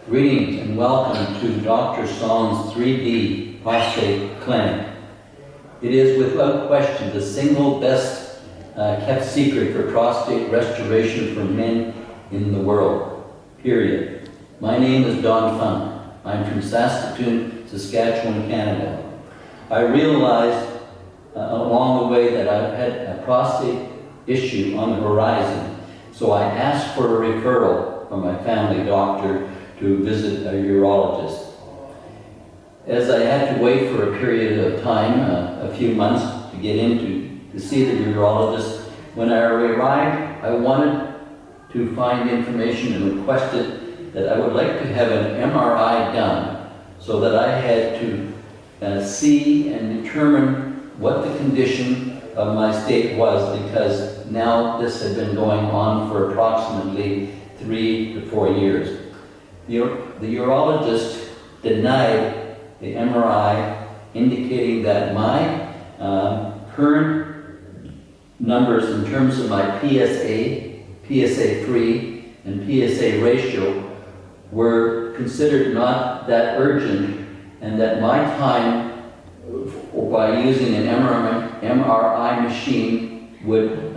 Greetings and welcome to Dr. Song's 3D Prostate Clinic. It is without question the single best kept secret for prostate restoration for men in the world, period. My name is Don Funk. I'm from Saskatoon, Saskatchewan, Canada. I realized along the way that I had a prostate issue on the horizon, so I asked for a referral from my family doctor to visit a urologist. As I had to wait for a period of time, a few months, to get in to see the urologist, when I arrived, I wanted to find information and requested that I would like to have an MRI done so that I had to see and determine what the condition of my state was, because now this had been going on for approximately 3 to 4 years. The urologist denied the MRI, indicating that my current numbers in terms of my PSA, PSA3, and PSA ratio were considered not that urgent, and that my time by using an MRI machine would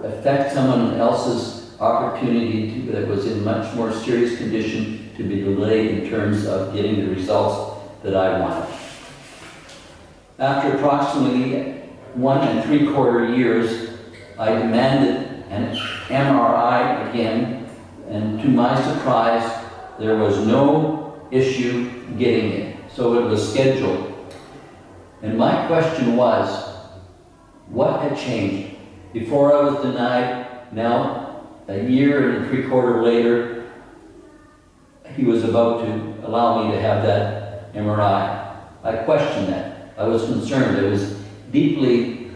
affect someone else's opportunity that was in much more serious condition to be delayed in terms of getting the results that I wanted. After approximately 1 3/4 years, I demanded an MRI again, and to my surprise, there was no issue getting it, so it was scheduled. And my question was, what had changed? Before I was denied, now 1 3/4 later, he was about to allow me to have that MRI. I questioned that. I was concerned. I was deeply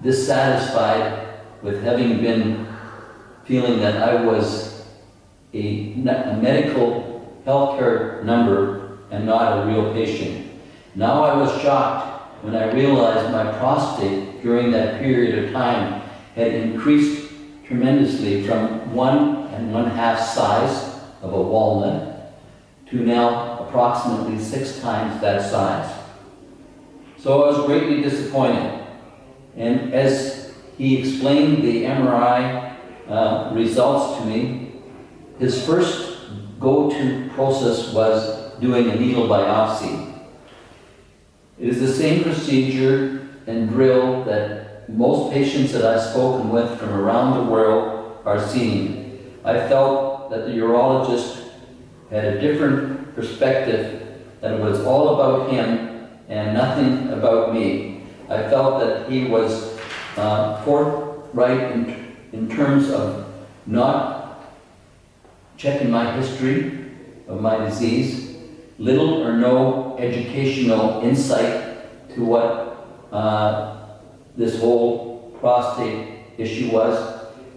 dissatisfied with having been feeling that I was a medical healthcare number and not a real patient. Now I was shocked when I realized my prostate during that period of time had increased tremendously from 1 1/2 size of a walnut to now approximately 6 times that size. So I was greatly disappointed. And as he explained the MRI results to me, his first go-to process was doing a needle biopsy. It is the same procedure and drill that most patients that I've spoken with from around the world are seeing. I felt that the urologist had a different perspective, that it was all about him and nothing about me. I felt that he was forthright in terms of not checking my history of my disease, little or no educational insight to what this whole prostate issue was,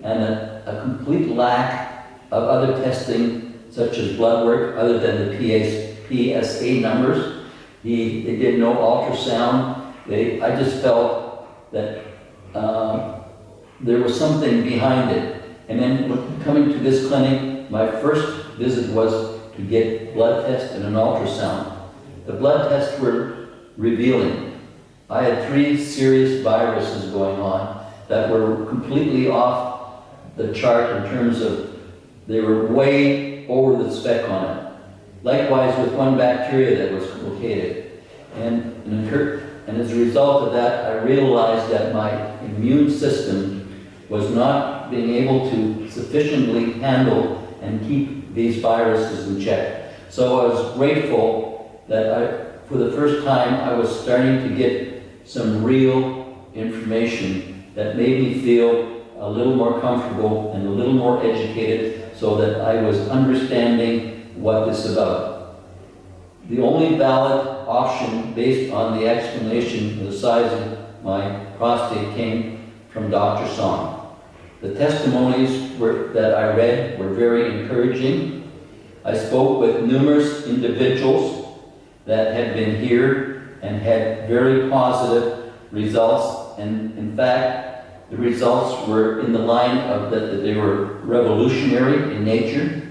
and a complete lack of other testing, such as blood work, other than the PSA numbers. They did no ultrasound. I just felt that there was something behind it. And then coming to this clinic, my first visit was to get blood tests and an ultrasound. The blood tests were revealing. I had 3 serious viruses going on that were completely off the chart in terms of, they were way over the spec on it. Likewise with one bacteria that was located. And as a result of that, I realized that my immune system was not being able to sufficiently handle and keep these viruses in check. So I was grateful that for the first time, I was starting to get some real information that made me feel a little more comfortable and a little more educated, so that I was understanding what this is about. The only valid option based on the explanation of the size of my prostate came from Dr. Song. The testimonies that I read were very encouraging. I spoke with numerous individuals that had been here and had very positive results, and in fact the results were in the line of that they were revolutionary in nature.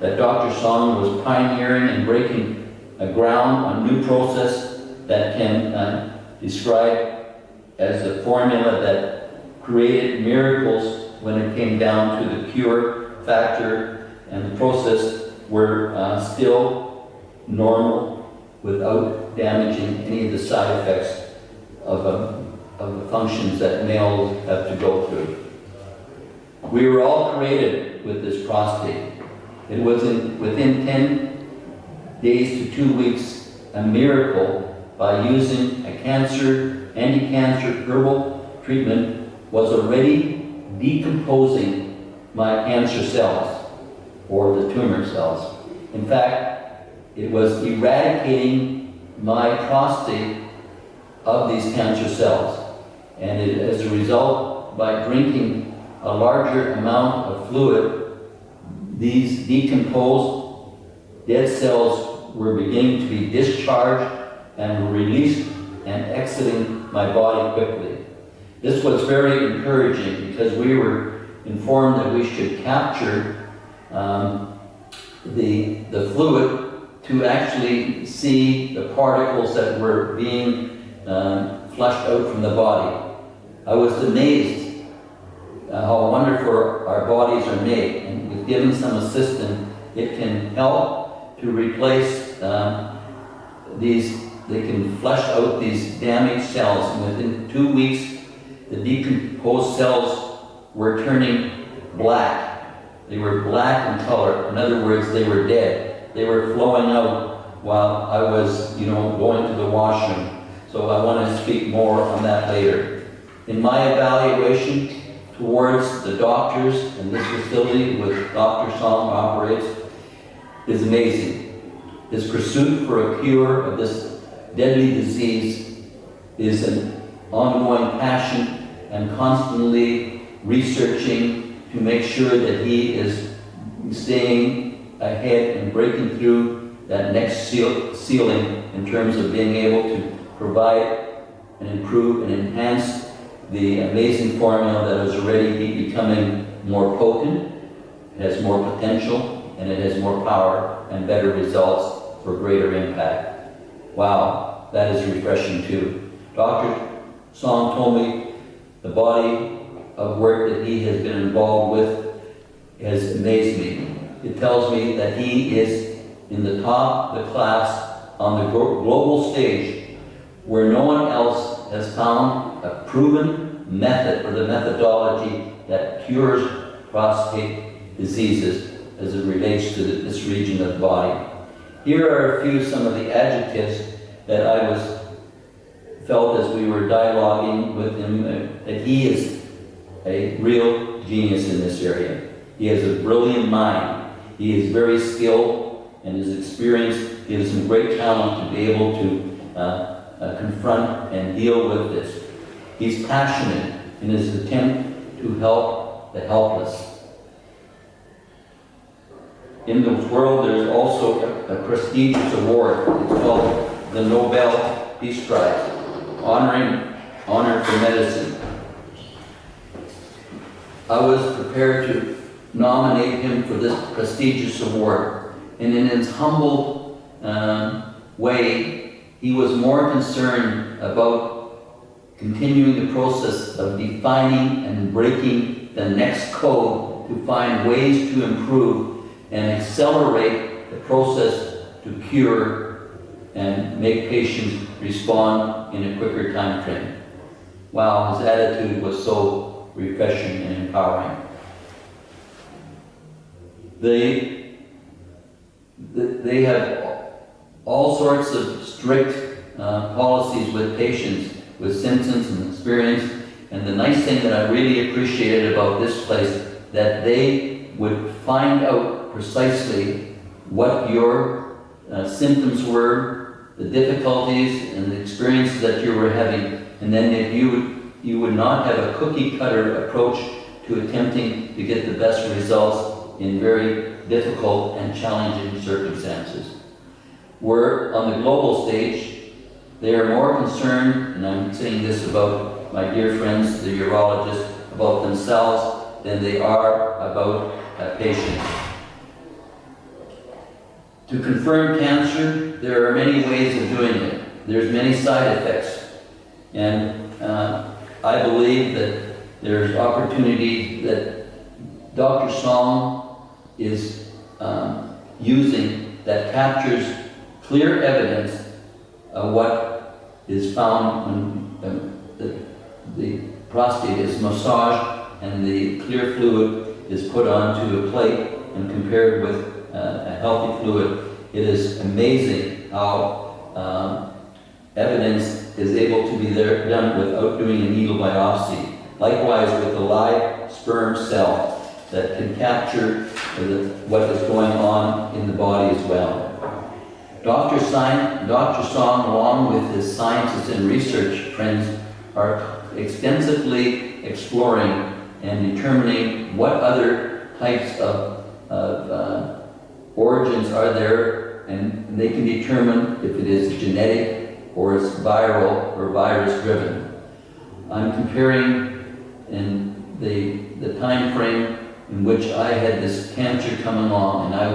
that Dr. Song was pioneering and breaking ground on new process that can describe as a formula that created miracles when it came down to the cure factor, and the process were still normal without damaging any of the side effects of the functions that males have to go through. We were all created with this prostate. It was within 10 days to 2 weeks, a miracle by using a anti-cancer herbal treatment was already decomposing my cancer cells or the tumor cells. In fact, it was eradicating my prostate of these cancer cells. And as a result, by drinking a larger amount of fluid, these decomposed dead cells were beginning to be discharged and were released and exiting my body quickly. This was very encouraging because we were informed that we should capture the fluid to actually see the particles that were being flushed out from the body. I was amazed how wonderful our bodies are made, and with given some assistance, it can help to replace they can flush out these damaged cells, and within 2 weeks, the decomposed cells were turning black. They were black in color. In other words, they were dead. They were flowing out while I was, going to the washroom. So I want to speak more on that later. In my evaluation towards the doctors and this facility with Dr. Song operates is amazing. His pursuit for a cure of this deadly disease is an ongoing passion and constantly researching to make sure that he is staying ahead and breaking through that next ceiling in terms of being able to provide and improve and enhance the amazing formula that is already becoming more potent, it has more potential, and it has more power and better results for greater impact. Wow, that is refreshing too. Dr. Song told me the body of work that he has been involved with has amazed me. It tells me that he is in the top of the class on the global stage where no one else has found a proven method or the methodology that cures prostate diseases as it relates to this region of the body. Here are some of the adjectives that I felt as we were dialoguing with him, that he is a real genius in this area. He has a brilliant mind. He is very skilled, and his experience gives him great talent to be able to confront and deal with this. He's passionate in his attempt to help the helpless. In the world, there's also a prestigious award. It's called the Nobel Peace Prize, honor for medicine. I was prepared to nominate him for this prestigious award, and in his humble way, he was more concerned about continuing the process of defining and breaking the next code to find ways to improve and accelerate the process to cure and make patients respond in a quicker time frame. Wow, his attitude was so refreshing and empowering. They have all sorts of strict policies with patients with symptoms and experience, and the nice thing that I really appreciated about this place, that they would find out precisely what your symptoms were, the difficulties and the experiences that you were having, and then if you would not have a cookie-cutter approach to attempting to get the best results in very difficult and challenging circumstances. Where on the global stage, they are more concerned, and I'm saying this about my dear friends, the urologists, about themselves than they are about patients. To confirm cancer, there are many ways of doing it. There's many side effects. And I believe that there's opportunity that Dr. Song is using that captures clear evidence of what is found when the prostate is massaged and the clear fluid is put onto a plate and compared with a healthy fluid. It is amazing how evidence is able to be done without doing a needle biopsy. Likewise with the live sperm cell that can capture what is going on in the body as well. Dr. Song, along with his scientists and research friends, are extensively exploring and determining what other types of origins are there, and they can determine if it is genetic or it's viral or virus driven. I'm comparing in the time frame in which I had this cancer come along, and I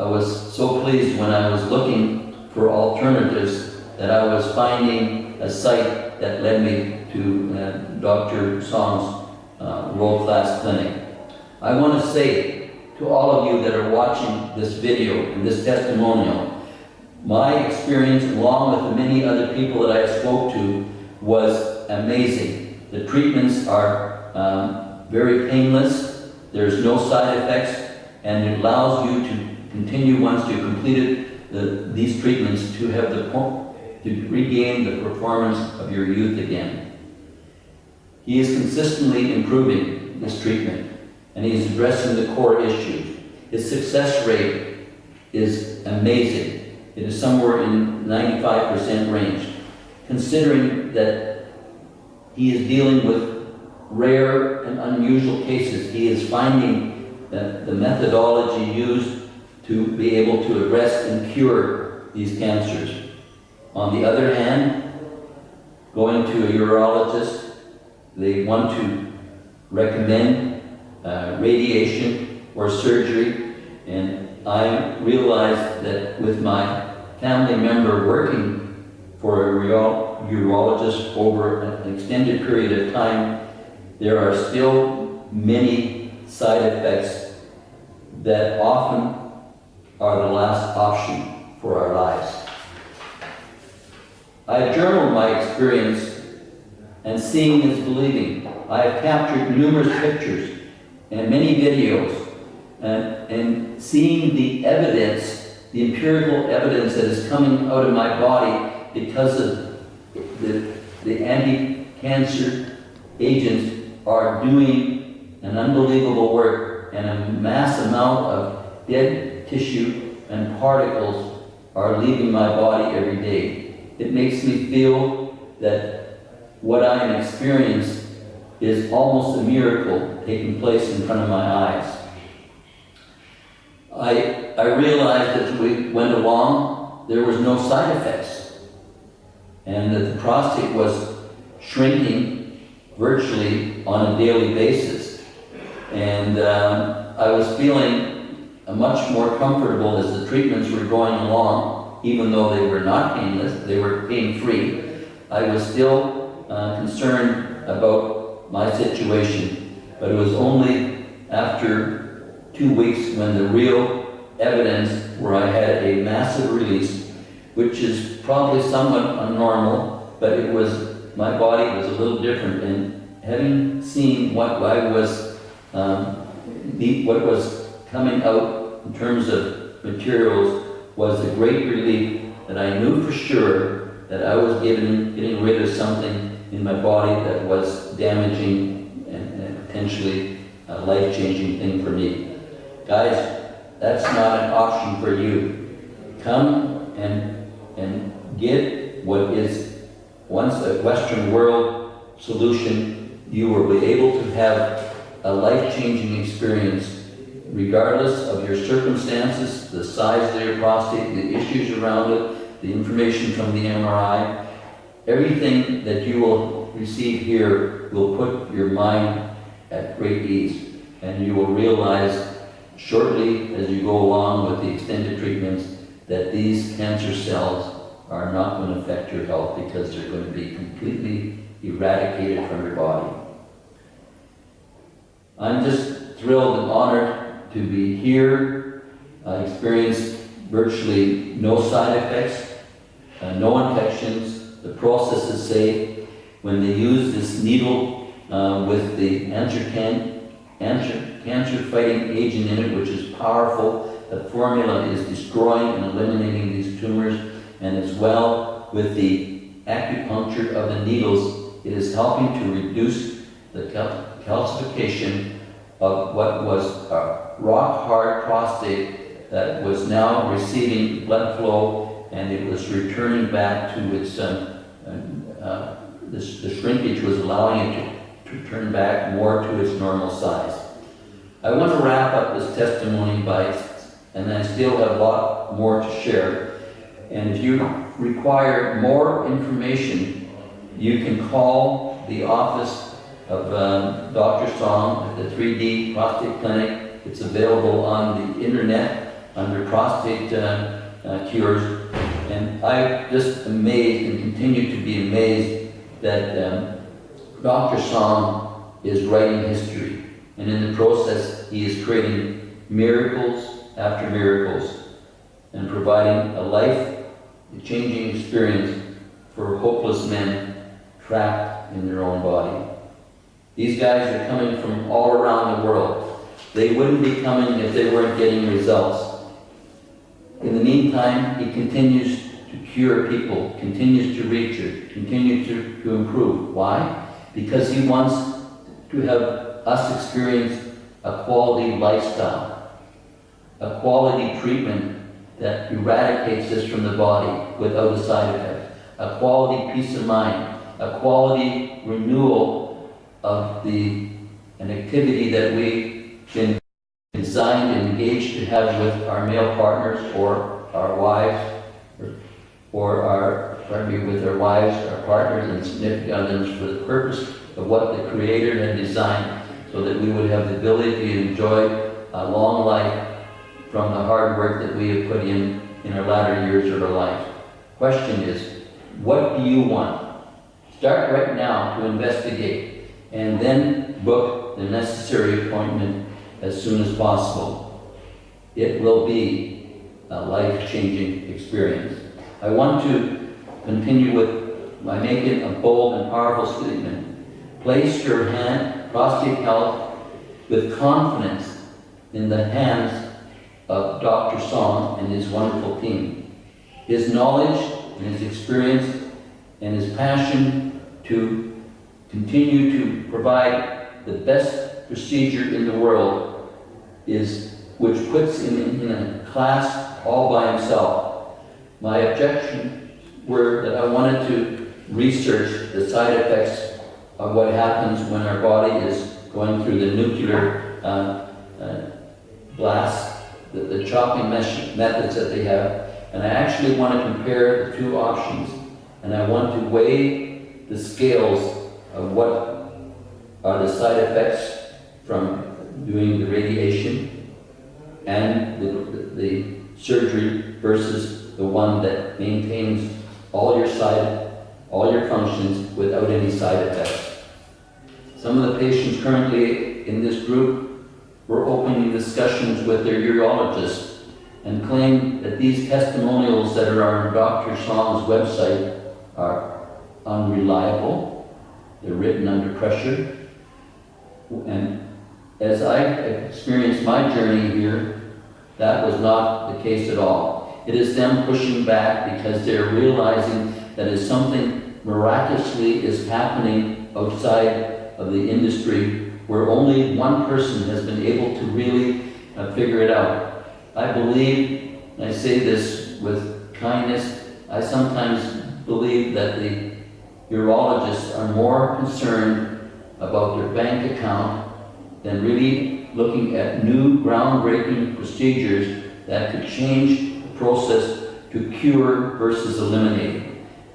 was so pleased when I was looking for alternatives that I was finding a site that led me to Dr. Song's world-class clinic. I want to say to all of you that are watching this video and this testimonial, my experience, along with the many other people that I spoke to, was amazing. The treatments are very painless, there's no side effects, and it allows you to continue once you've completed these treatments to have to regain the performance of your youth again. He is consistently improving this treatment, and he is addressing the core issues. His success rate is amazing. It is somewhere in 95% range. Considering that he is dealing with rare and unusual cases, he is finding that the methodology used to be able to address and cure these cancers. On the other hand, going to a urologist, they want to recommend radiation or surgery, and I realized that with my family member working for a urologist over an extended period of time, there are still many side effects that often are the last option for our lives. I have journaled my experience, and seeing is believing. I have captured numerous pictures and many videos, and seeing the evidence, the empirical evidence that is coming out of my body because of the anti-cancer agents are doing an unbelievable work, and a mass amount of dead tissue and particles are leaving my body every day. It makes me feel that what I am experiencing is almost a miracle taking place in front of my eyes. I realized as we went along, there was no side effects, and that the prostate was shrinking virtually on a daily basis. And I was feeling much more comfortable as the treatments were going along, even though they were not painless, they were pain-free. I was still concerned about my situation, but it was only after 2 weeks when the real evidence where I had a massive release, which is probably somewhat abnormal, but it was, my body was a little different, and having seen what I was, what was coming out in terms of materials was a great relief that I knew for sure that I was getting rid of something in my body that was damaging and potentially a life-changing thing for me. Guys, that's not an option for you. Come and get what is once a Western world solution. You will be able to have a life-changing experience regardless of your circumstances, the size of your prostate, the issues around it, the information from the MRI. Everything that you will receive here will put your mind at great ease, and you will realize shortly as you go along with the extended treatments, that these cancer cells are not going to affect your health because they're going to be completely eradicated from your body. I'm just thrilled and honored to be here. I experienced virtually no side effects, no infections. The process is safe. When they use this needle with the cancer-fighting agent in it, which is powerful, the formula is destroying and eliminating these tumors, and as well with the acupuncture of the needles, it is helping to reduce the calcification of what was a rock-hard prostate that was now receiving blood flow, and it was returning back to its, the shrinkage was allowing it to turn back more to its normal size. I want to wrap up this testimony and I still have a lot more to share. And if you require more information, you can call the office of Dr. Song at the 3D Prostate Clinic. It's available on the internet under prostate cures. And I'm just amazed and continue to be amazed that Dr. Song is writing history. And in the process, he is creating miracles after miracles and providing a life-changing experience for hopeless men trapped in their own body. These guys are coming from all around the world. They wouldn't be coming if they weren't getting results. In the meantime, he continues to cure people, continues to reach it, continues to improve. Why? Because he wants to have us experience a quality lifestyle, a quality treatment that eradicates this from the body without a side effect, a quality peace of mind, a quality renewal of an activity that we've been designed and engaged to have with our male partners or our wives, with our wives, our partners, and significant others for the purpose of what the Creator had designed, so that we would have the ability to enjoy a long life from the hard work that we have put in our latter years of our life. Question is, what do you want? Start right now to investigate, and then book the necessary appointment as soon as possible. It will be a life-changing experience. I want to continue by making a bold and powerful statement. Place your prostate health with confidence in the hands of Dr. Song and his wonderful team. His knowledge and his experience and his passion to continue to provide the best procedure in the world which puts him in a class all by himself. My objections were that I wanted to research the side effects of what happens when our body is going through the nuclear blast, the chopping methods that they have. And I actually want to compare the two options. And I want to weigh the scales of what are the side effects from doing the radiation and the surgery versus the one that maintains all your functions without any side effects. Some of the patients currently in this group were opening discussions with their urologists and claim that these testimonials that are on Dr. Song's website are unreliable. They're written under pressure. And as I experienced my journey here, that was not the case at all. It is them pushing back because they're realizing that if something miraculously is happening outside of the industry where only one person has been able to really figure it out. I believe, and I say this with kindness, I sometimes believe that the urologists are more concerned about their bank account than really looking at new groundbreaking procedures that could change the process to cure versus eliminate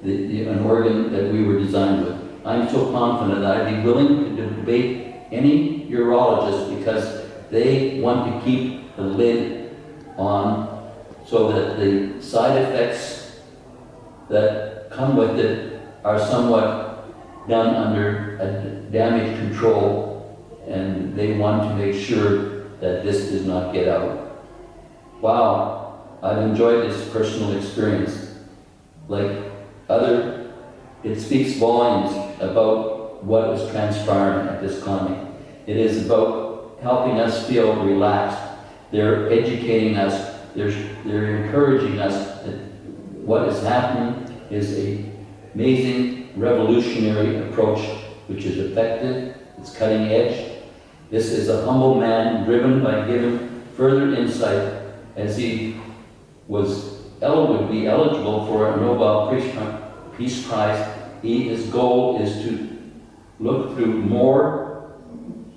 an organ that we were designed with. I'm so confident that I'd be willing to debate any urologist because they want to keep the lid on so that the side effects that come with it are somewhat done under a damage control, and they want to make sure that this does not get out. Wow, I've enjoyed this personal experience. It speaks volumes about what is transpiring at this clinic. It is about helping us feel relaxed. They're educating us. They're encouraging us that what is happening is an amazing, revolutionary approach, which is effective. It's cutting edge. This is a humble man driven by giving further insight as he would be eligible for a Nobel Peace Prize. His goal is to look through more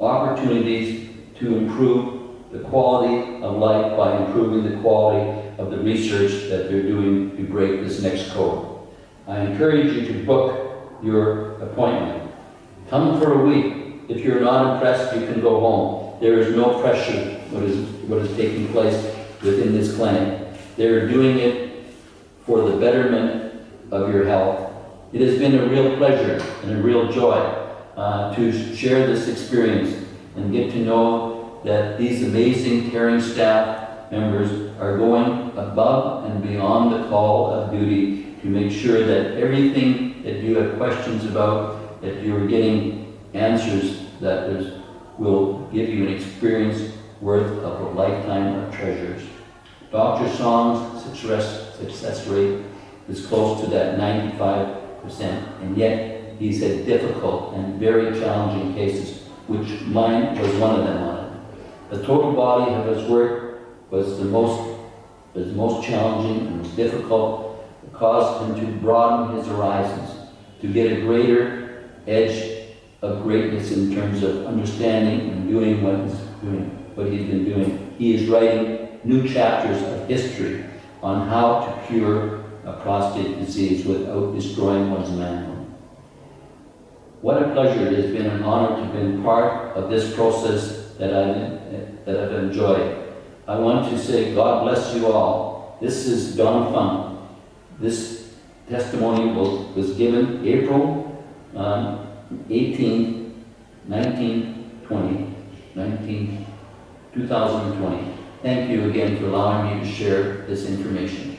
opportunities to improve the quality of life by improving the quality of the research that they're doing to break this next code. I encourage you to book your appointment. Come for a week. If you're not impressed, you can go home. There is no pressure what is taking place within this clinic. They're doing it for the betterment of your health. It has been a real pleasure and a real joy to share this experience and get to know that these amazing caring staff members are going above and beyond the call of duty to make sure that everything that you have questions about, that you're getting answers that will give you an experience worth of a lifetime of treasures. Dr. Song's success rate is close to that 95%, and yet he's had difficult and very challenging cases, which mine was one of them on it. The total body of his work was the most challenging and most difficult. It caused him to broaden his horizons, to get a greater edge of greatness in terms of understanding and doing what he's been doing. He is writing new chapters of history on how to cure a prostate disease without destroying one's manhood. What a pleasure. It has been an honor to have been part of this process that I've enjoyed. I want to say God bless you all. This is Don Funk. This testimony was given April 18, 2020. Thank you again for allowing me to share this information.